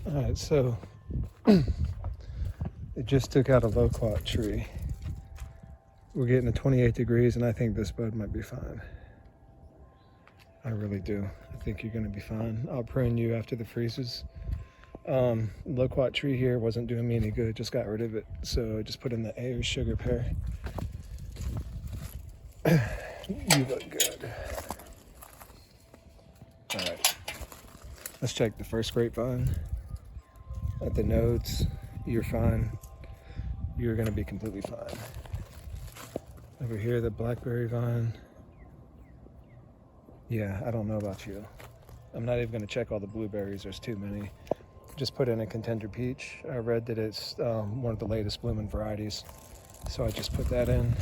All right, so it just took out a loquat tree. We're getting to 28 degrees, and I think this bud might be fine. I really do. I think you're going to be fine. I'll prune you after the freezes. Loquat tree here wasn't doing me any good. Just got rid of it. So I just put in the Ayers sugar pear. You look good. All right. Let's check the first grapevine. At the nodes, you're fine. You're going to be completely fine. Over here, the blackberry vine. Yeah, I don't know about you. I'm not even going to check all the blueberries. There's too many. Just put in a contender peach. I read that it's one of the latest blooming varieties. So I just put that in.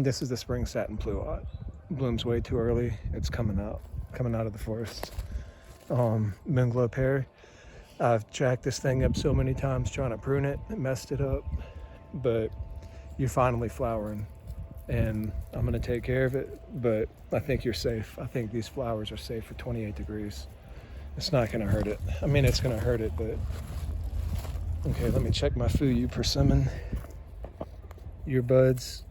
This is the spring satin pluot. Blooms way too early. It's coming out of the forest. Moonglow pear. I've jacked this thing up so many times trying to prune it, messed it up, but you're finally flowering, and I'm gonna take care of it. But I think you're safe. I think these flowers are safe for 28 degrees. It's not gonna hurt it. I mean, it's gonna hurt it, but okay. Let me check my Fuyu persimmon. Your buds.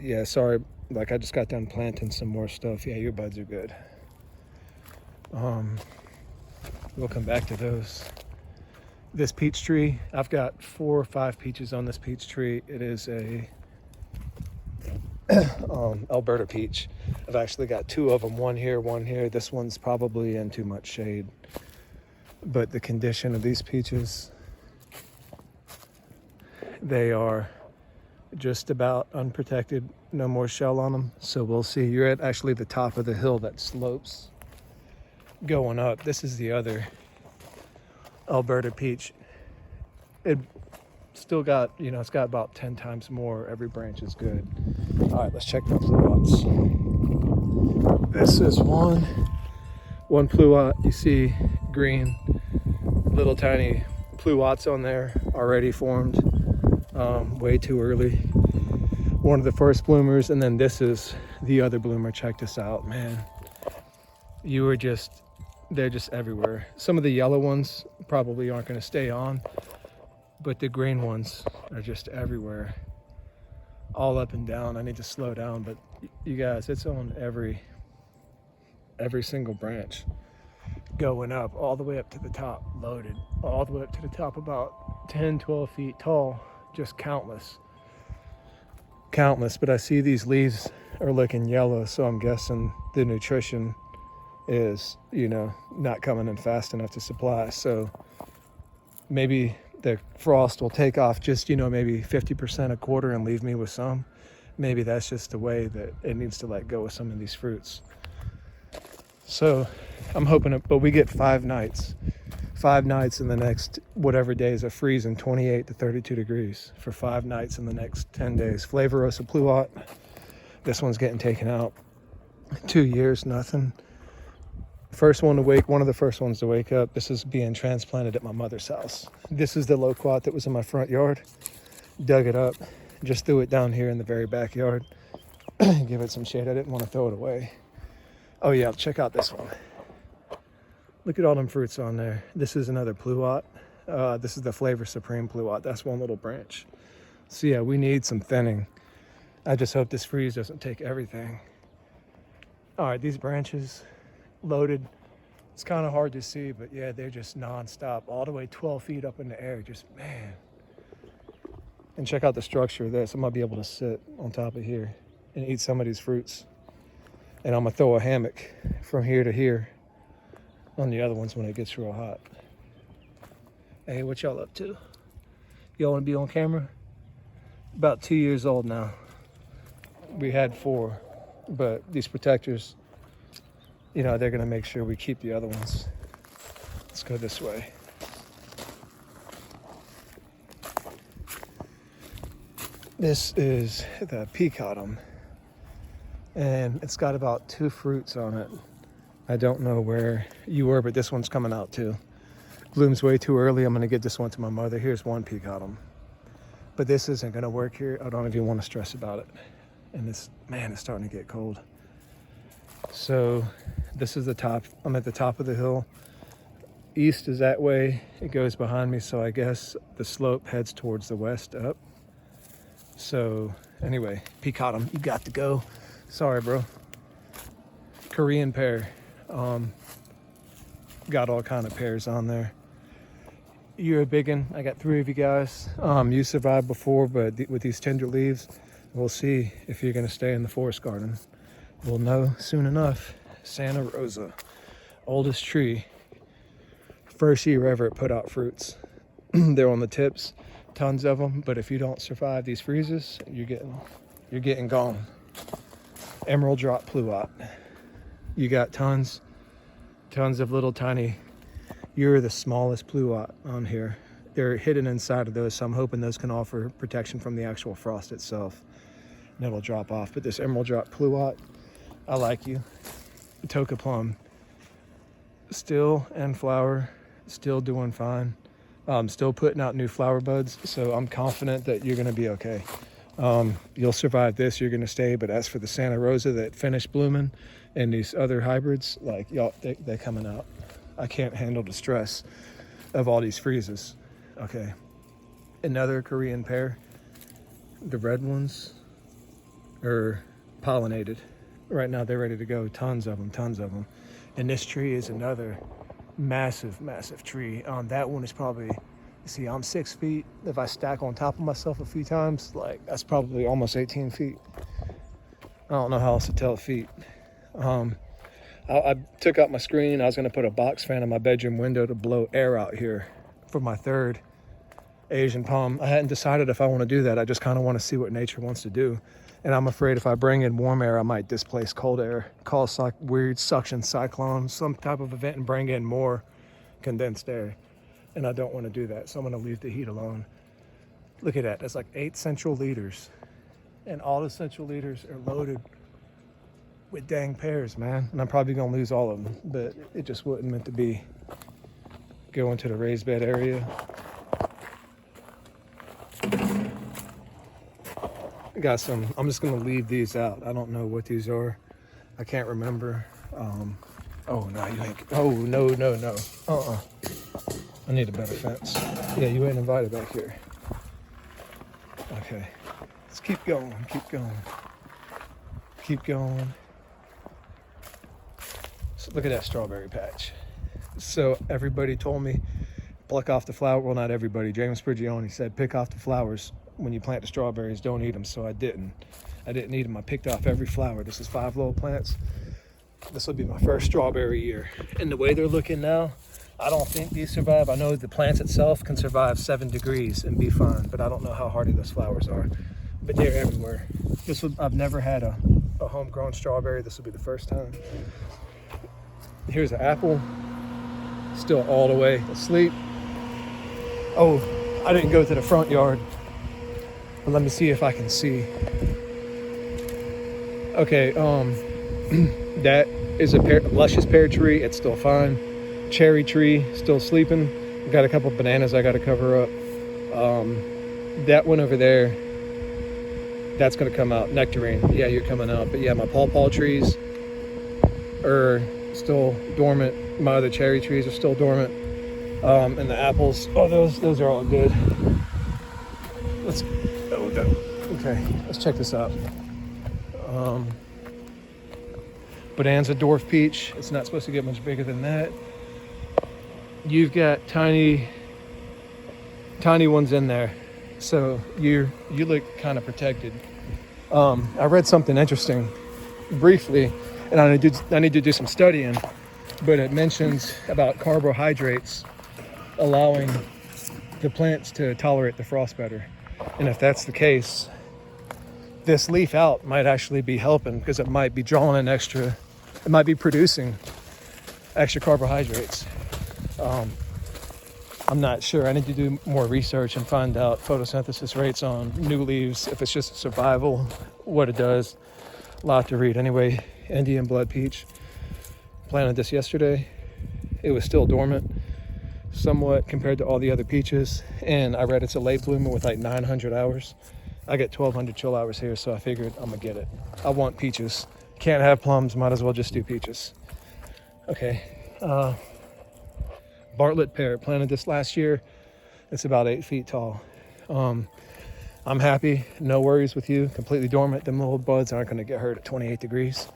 Yeah, sorry. Like I just got done planting some more stuff. Yeah, your buds are good. We'll come back to those. This peach tree, I've got 4 or 5 peaches on this peach tree. It is a Alberta peach. I've actually got 2 of them, one here, one here. This one's probably in too much shade. But the condition of these peaches, they are just about unprotected, no more shell on them. So we'll see. You're at actually the top of the hill that slopes going up. This is the other Alberta peach. It still got, it's got about 10 times more. Every branch is good. All right, let's check the pluots. This is one pluot. You see green, little tiny pluots on there already formed. Way too early. One of the first bloomers, and then this is the other bloomer. Check this out, man. They're just everywhere. Some of the yellow ones probably aren't going to stay on, but the green ones are just everywhere, all up and down. I need to slow down, but you guys, it's on every single branch, going up all the way up to the top, loaded all the way up to the top, about 10-12 feet tall. Just countless. But I see these leaves are looking yellow, so I'm guessing the nutrition is, not coming in fast enough to supply. So maybe the frost will take off just, maybe 50%, a quarter, and leave me with some. Maybe that's just the way that it needs to let go of some of these fruits. So I'm hoping but we get 5 nights. 5 nights in the next whatever days of freezing 28 to 32 degrees for 5 nights in the next 10 days. Flavorosa pluot. This one's getting taken out. 2 years, nothing. One of the first ones to wake up. This is being transplanted at my mother's house. This is the loquat that was in my front yard. Dug it up, just threw it down here in the very backyard. Give it some shade. I didn't want to throw it away. Oh yeah, check out this one. Look at all them fruits on there. This is another pluot. This is the Flavor Supreme pluot. That's one little branch. So yeah, we need some thinning. I just hope this freeze doesn't take everything. All right, these branches loaded. It's kind of hard to see, but yeah, they're just non-stop, all the way 12 feet up in the air. Just, man. And check out the structure of this. I'm gonna be able to sit on top of here and eat some of these fruits. And I'm gonna throw a hammock from here to here on the other ones when it gets real hot. Hey, what y'all up to? Y'all wanna be on camera? About 2 years old now. We had 4, but these protectors, they're gonna make sure we keep the other ones. Let's go this way. This is the peacotum, and it's got about 2 fruits on it. I don't know where you were, but this one's coming out too. Blooms way too early. I'm gonna give this one to my mother. Here's one peacotum, but this isn't gonna work here. I don't even want to stress about it. And it's starting to get cold. So this is the top. I'm at the top of the hill. east is that way. It goes behind me, so I guess the slope heads towards the west up. So anyway, Peacotum, you got to go. Sorry, bro. Korean pear. Got all kind of pears on there. You're a big one. I got 3 of you guys. You survived before, but with these tender leaves, we'll see if you're gonna stay in the forest garden. We'll know soon enough. Santa Rosa, oldest tree. First year ever it put out fruits. They're on the tips, tons of them. But if you don't survive these freezes, you're getting gone. Emerald drop pluot. You got tons of little tiny. You're the smallest pluot on here. They're hidden inside of those, so I'm hoping those can offer protection from the actual frost itself. And it'll drop off. But this emerald drop pluot, I like you. Toka plum, still in flower, still doing fine. Still putting out new flower buds, so I'm confident that you're gonna be okay. You'll survive this, you're gonna stay, but as for the Santa Rosa that finished blooming and these other hybrids, like y'all, they're coming out. I can't handle the stress of all these freezes. Okay, another Korean pear. The red ones are pollinated. Right now they're ready to go, tons of them. And this tree is another massive tree. That one is probably, see, I'm 6 feet. If I stack on top of myself a few times, like that's probably almost 18 feet. I don't know how else to tell feet. I took out my screen. I was gonna put a box fan in my bedroom window to blow air out here for my 3rd Asian palm. I hadn't decided if I want to do that. I just kind of want to see what nature wants to do. And I'm afraid if I bring in warm air, I might displace cold air, cause like weird suction cyclone, some type of event, and bring in more condensed air. And I don't want to do that, so I'm going to leave the heat alone. Look at that. That's like 8 central liters. And all the central liters are loaded with dang pears, man. And I'm probably going to lose all of them, but it just wasn't meant to be. Go into the raised bed area. Got some, I'm just gonna leave these out. I don't know what these are. I can't remember. Oh no, you ain't, oh no. I need a better fence. Yeah, you ain't invited back here. Okay, let's keep going. So look at that strawberry patch. So everybody told me, pluck off the flower. Well, not everybody. James Prigioni said, pick off the flowers. When you plant the strawberries, don't eat them. So I didn't eat them. I picked off every flower. This is 5 little plants. This will be my first strawberry year. And the way they're looking now, I don't think these survive. I know the plants itself can survive 7 degrees and be fine, but I don't know how hardy those flowers are. But they're everywhere. I've never had a homegrown strawberry. This will be the first time. Here's an apple, still all the way asleep. Oh, I didn't go to the front yard. But let me see if I can see. Okay, that is a luscious pear tree. It's still fine. Cherry tree, still sleeping. Got a couple bananas I got to cover up. That one over there, that's going to come out. Nectarine, yeah, you're coming out. But yeah, my pawpaw trees are still dormant. My other cherry trees are still dormant. And the apples, oh, those are all good. Okay, let's check this out. Bonanza dwarf peach. It's not supposed to get much bigger than that. You've got tiny ones in there, so you look kind of protected. I read something interesting briefly, and I need to do some studying, but it mentions about carbohydrates allowing the plants to tolerate the frost better. And if that's the case, this leaf out might actually be helping, because it might be drawing in extra, it might be producing extra carbohydrates. I'm not sure. I need to do more research and find out photosynthesis rates on new leaves, if it's just survival, what it does. A lot to read. Anyway, Indian blood peach. Planted this yesterday. It was still dormant somewhat compared to all the other peaches, and I read it's a late bloomer with like 900 hours. I get 1200 chill hours here, so I figured I'm gonna get it. I want peaches. Can't have plums, might as well just do peaches. Okay, Bartlett pear. Planted this last year. It's about 8 feet tall. I'm happy. No worries with you. Completely dormant. Them little buds aren't going to get hurt at 28 degrees.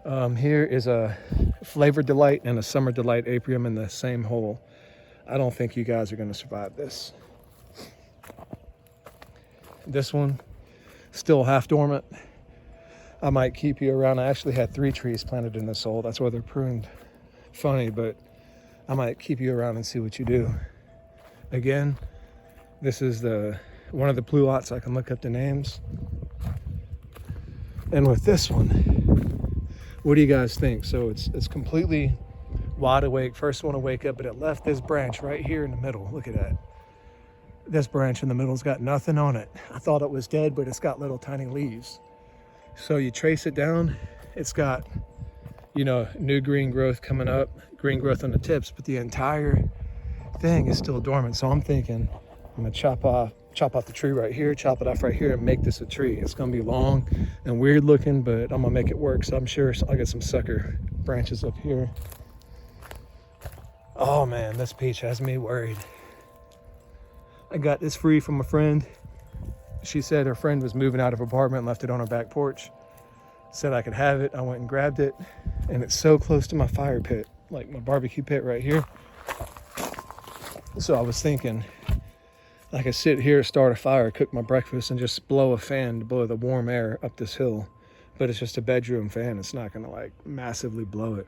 Here is a Flavor Delight and a Summer Delight apium in the same hole. I don't think you guys are going to survive this. This one, still half dormant. I might keep you around. I actually had 3 trees planted in this hole. That's why they're pruned funny, but I might keep you around and see what you do. Again, this is one of the pluots. I can look up the names. And with this one, what do you guys think? So it's completely wide awake. First one to wake up, but it left this branch right here in the middle. Look at that. This branch in the middle's got nothing on it. I thought it was dead, but it's got little tiny leaves. So you trace it down, it's got, you know, new green growth coming up, green growth on the tips, but the entire thing is still dormant. So I'm thinking I'm gonna chop off the tree right here, chop it off right here, and make this a tree. It's gonna be long and weird looking, but I'm gonna make it work. So I'm sure I'll get some sucker branches up here. Oh man, this peach has me worried. I got this free from a friend. She said her friend was moving out of her apartment and left it on her back porch. Said I could have it. I went and grabbed it, and it's so close to my fire pit, like my barbecue pit right here. So I was thinking I could sit here, start a fire, cook my breakfast, and just blow a fan to blow the warm air up this hill. But it's just a bedroom fan. It's not gonna like massively blow it.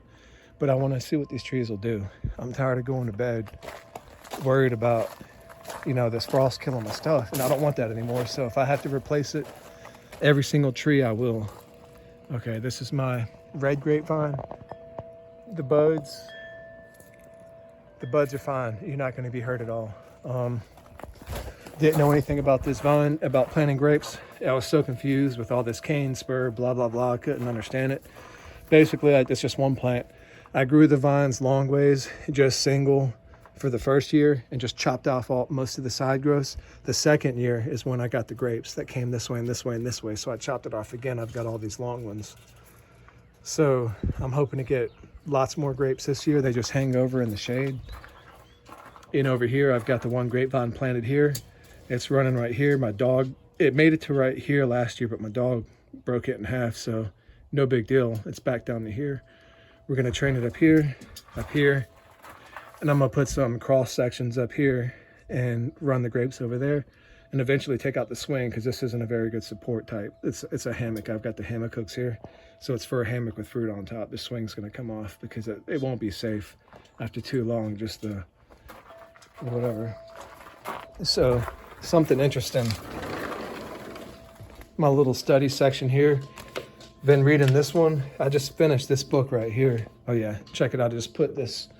But I wanna see what these trees will do. I'm tired of going to bed worried about, you know, this frost killing my stuff, and I don't want that anymore. So if I have to replace it, every single tree I will. Okay, this is my red grapevine. The buds are fine. You're not going to be hurt at all. Didn't know anything about this vine, about planting grapes. I was so confused with all this cane spur, blah, blah, blah. I couldn't understand it. Basically, it's just one plant. I grew the vines long ways, just single for the first year, and just chopped off most of the side growths. The second year is when I got the grapes that came this way and this way and this way. So I chopped it off again. I've got all these long ones. So I'm hoping to get lots more grapes this year. They just hang over in the shade. And over here, I've got the one grapevine planted here. It's running right here. My dog, it made it to right here last year, but my dog broke it in half. So no big deal. It's back down to here. We're gonna train it up here, and I'm gonna put some cross sections up here and run the grapes over there, and eventually take out the swing, because this isn't a very good support type. It's a hammock. I've got the hammock hooks here, so it's for a hammock with fruit on top. The swing's gonna come off because it won't be safe after too long, just the whatever. So something interesting, my little study section here. Been reading this one. I just finished this book right here. Oh yeah, check it out. I just put this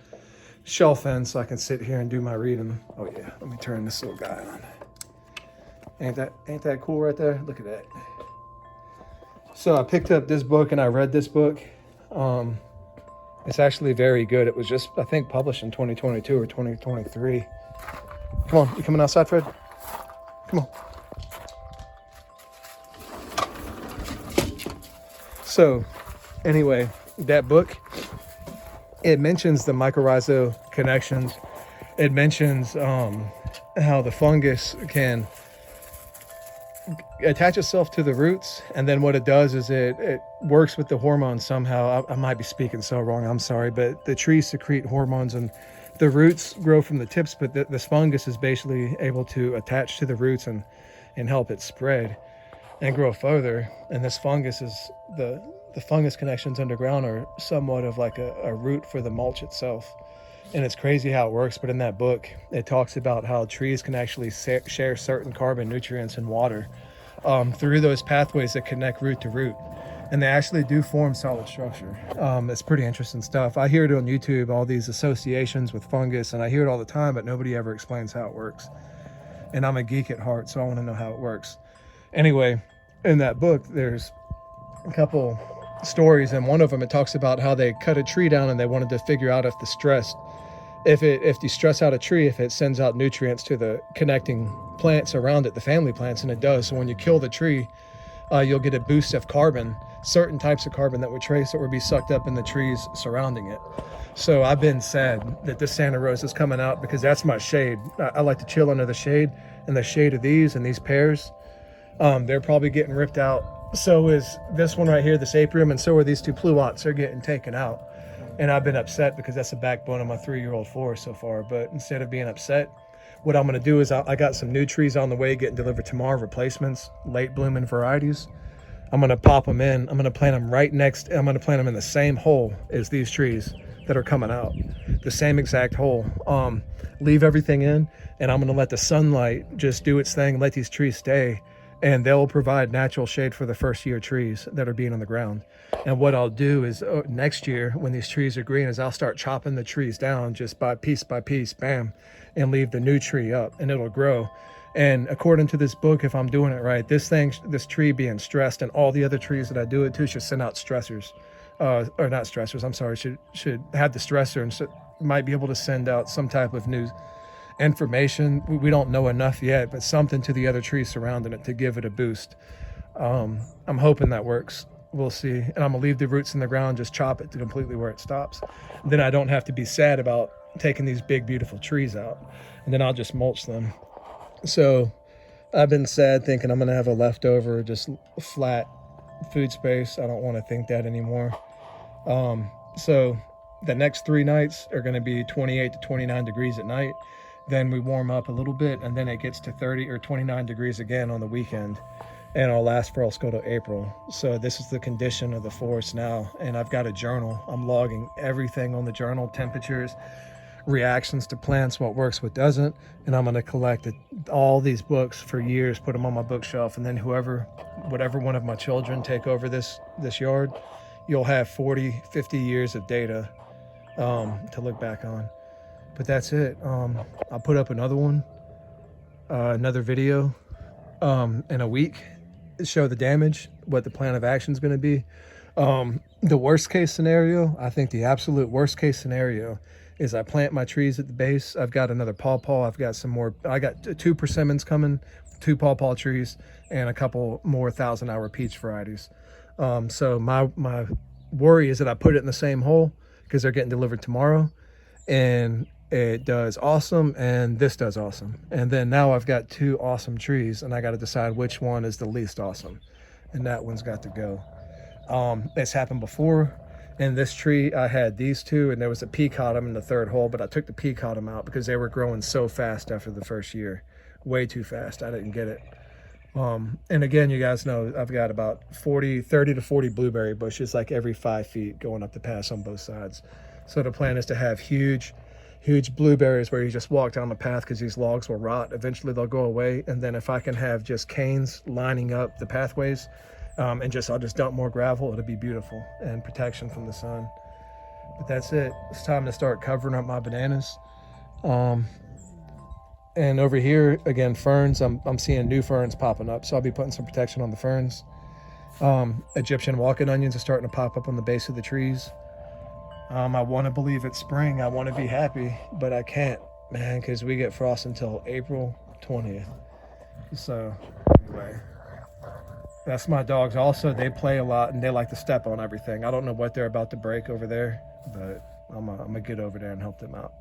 shelf in so I can sit here and do my reading. Oh yeah, let me turn this little guy on. Ain't that cool right there? Look at that. So I picked up this book and I read this book. It's actually very good. It was just, I think, published in 2022 or 2023. Come on, you coming outside, Fred? Come on. So anyway, that book, it mentions the mycorrhizal connections. It mentions how the fungus can attach itself to the roots, and then what it does is it works with the hormones somehow. I might be speaking so wrong, I'm sorry, but the trees secrete hormones and the roots grow from the tips, but this fungus is basically able to attach to the roots and help it spread and grow further. And this fungus is the fungus connections underground are somewhat of like a root for the mulch itself. And it's crazy how it works, but in that book, it talks about how trees can actually share certain carbon nutrients and water through those pathways that connect root to root. And they actually do form solid structure. It's pretty interesting stuff. I hear it on YouTube, all these associations with fungus, and I hear it all the time, but nobody ever explains how it works. And I'm a geek at heart, so I want to know how it works. Anyway, in that book, there's a couple stories, and one of them, it talks about how they cut a tree down and they wanted to figure out if you stress out a tree, if it sends out nutrients to the connecting plants around it, the family plants, and it does. So when you kill the tree, you'll get a boost of carbon certain types of carbon that would trace or be sucked up in the trees surrounding it. So I've been sad that this Santa Rosa is coming out, because that's my shade. I like to chill under the shade, and the shade of these and these pears, they're probably getting ripped out. So is this one right here, this apium, and so are these two pluots. They're getting taken out. And I've been upset because that's the backbone of my 3-year-old forest so far. But instead of being upset, what I'm going to do is I got some new trees on the way getting delivered tomorrow, replacements, late blooming varieties. I'm going to pop them in. I'm going to plant them I'm going to plant them in the same hole as these trees that are coming out, the same exact hole. Leave everything in, and I'm going to let the sunlight just do its thing, let these trees stay, and they'll provide natural shade for the first year trees that are being on the ground. And what I'll do is next year, when these trees are green, is I'll start chopping the trees down just by piece, bam, and leave the new tree up, and it'll grow. And according to this book, if I'm doing it right, this tree being stressed, and all the other trees that I do it to should send out stressors, or not stressors, I'm sorry, should have the stressor, and might be able to send out some type of new information. We don't know enough yet, but something to the other trees surrounding it to give it a boost. I'm hoping that works. We'll see. And I'm gonna leave the roots in the ground, just chop it to completely where it stops. Then I don't have to be sad about taking these big, beautiful trees out. And then I'll just mulch them. So I've been sad thinking I'm gonna have a leftover, just flat food space. I don't want to think that anymore. So the next 3 nights are going to be 28 to 29 degrees at night. Then we warm up a little bit, and then it gets to 30 or 29 degrees again on the weekend, and it'll last for, I'll go to April. So this is the condition of the forest now, and I've got a journal. I'm logging everything on the journal, temperatures, reactions to plants, what works, what doesn't, and I'm going to collect all these books for years, put them on my bookshelf, and then whatever one of my children take over this yard, you'll have 40, 50 years of data to look back on. But that's it. I'll put up another one, another video in a week, show the damage, what the plan of action is going to be. The worst case scenario, I think the absolute worst case scenario, is I plant my trees at the base. I've got another pawpaw. I've got some more. I got 2 persimmons coming, 2 pawpaw trees, and a couple more 1,000-hour peach varieties. So my worry is that I put it in the same hole, because they're getting delivered tomorrow, and it does awesome, and this does awesome. And then now I've got 2 awesome trees, and I got to decide which one is the least awesome, and that one's got to go. It's happened before. In this tree, I had these 2, and there was a peacotum in the 3rd hole, but I took the peacotum out because they were growing so fast after the first year. Way too fast. I didn't get it. And again, you guys know I've got about 30 to 40 blueberry bushes, like every 5 feet going up the pass on both sides. So the plan is to have huge blueberries where you just walk down the path, because these logs will rot. Eventually they'll go away. And then if I can have just canes lining up the pathways, and I'll just dump more gravel, it'll be beautiful, and protection from the sun. But that's it. It's time to start covering up my bananas. And over here, again, ferns, I'm seeing new ferns popping up, so I'll be putting some protection on the ferns. Egyptian walking onions are starting to pop up on the base of the trees. I want to believe it's spring. I want to be happy, but I can't, man, because we get frost until April 20th. So anyway, that's my dogs. Also, they play a lot, and they like to step on everything. I don't know what they're about to break over there, but I'm gonna get over there and help them out.